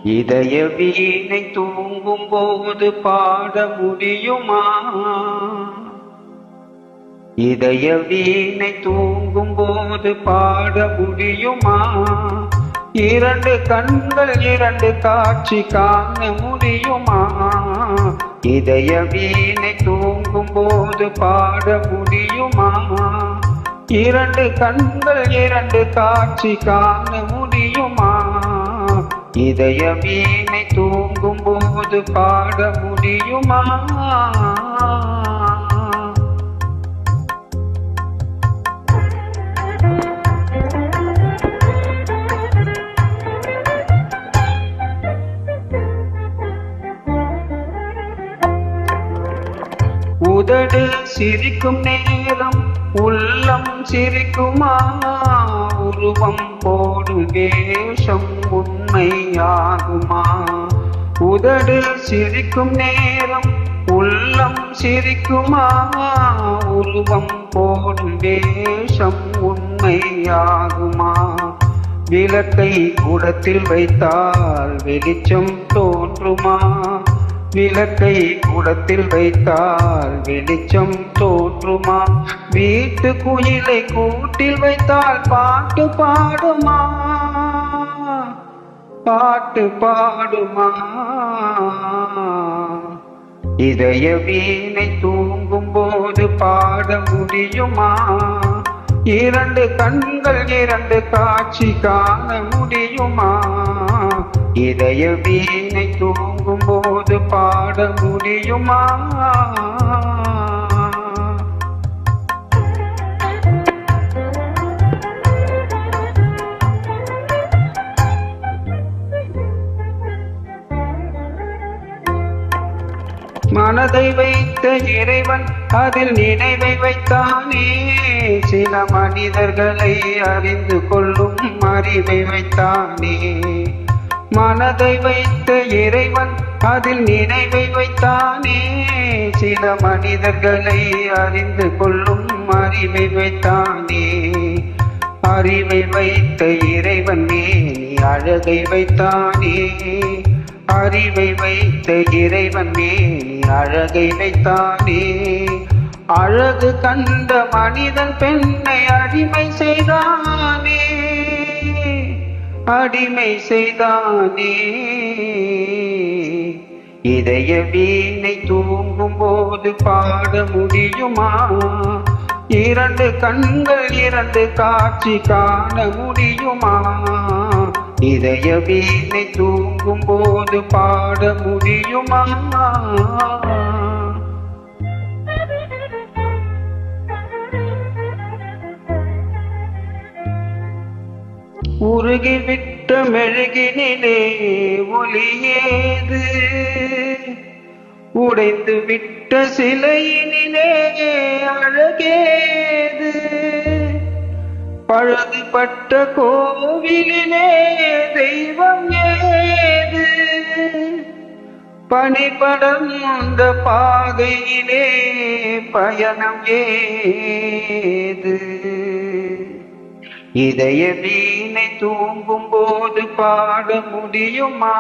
இதய வீணை தூங்கும் போது பாட முடியுமா? இதய வீணை தூங்கும் போது பாட முடியுமா? இரண்டு கண்கள் இரண்டு காட்சி காண முடியுமா? இதய வீணை தூங்கும் போது பாட முடியுமா? இரண்டு கண்கள் இரண்டு காட்சி காண முடியுமா? இதய வீணை தூங்கும் போது பாட முடியுமா? உதடு சிரிக்கும் நேரம் உள்ளம் சிரிக்குமா? உருவம் போடும் வேஷம் உண்மையாகுமா? உதடு சிரிக்கும் நேரம் உள்ளம் சிரிக்குமா? உருவம் போடும் வேஷம் உண்மையாகுமா? விளக்கை கூடத்தில் வைத்தால் வெளிச்சம் தோன்றுமா? விளக்கை கூடத்தில் வைத்தால் வெளிச்சம் தோன்றுமா? வீட்டு குயிலை கூட்டில் வைத்தால் பாட்டு பாடுமா? பாட்டு பாடுமா? இதய வீணை தூங்கும் போது பாட முடியுமா? இரண்டு கண்கள் இரண்டு காட்சி காண முடியுமா? இதய வீணை தூங்கும் போது பாட முடியுமா? மனதை வைத்த இறைவன் அதில் நினைவை வைத்தானே. சில மனிதர்களை அறிந்து கொள்ளும் அறிவை வைத்தானே. மனதை வைத்த இறைவன் அதில் நினைவை வைத்தானே. சில மனிதர்களை அறிந்து கொள்ளும் அறிவை வைத்தானே. அறிவை வைத்த இறைவன் நீ அழகை வைத்தானே. அறிவை வைத்த இறைவன் நீ அழகை வைத்தானே. அழகு கண்ட மனிதன் பெண்ணை அடிமை செய்தானே. அடிமை செய்தானே. இதய வீணை தூங்கும் போது பாட முடியுமா? இரண்டு கண்கள் இரண்டு காட்சி காண முடியுமா? இதய வீணை தூங்கும் போது பாட முடியுமா? உருகிவிட்ட மெழுகினிலே ஒளியேது? உடைந்து விட்ட சிலையினிலே அழகேது? பழுதுபட்ட கோவிலிலே தெய்வம் ஏது? பனிபடர்ந்த பாதையிலே பயணம் ஏது? இதய வீணை தூங்கும் போது பாட முடியுமா?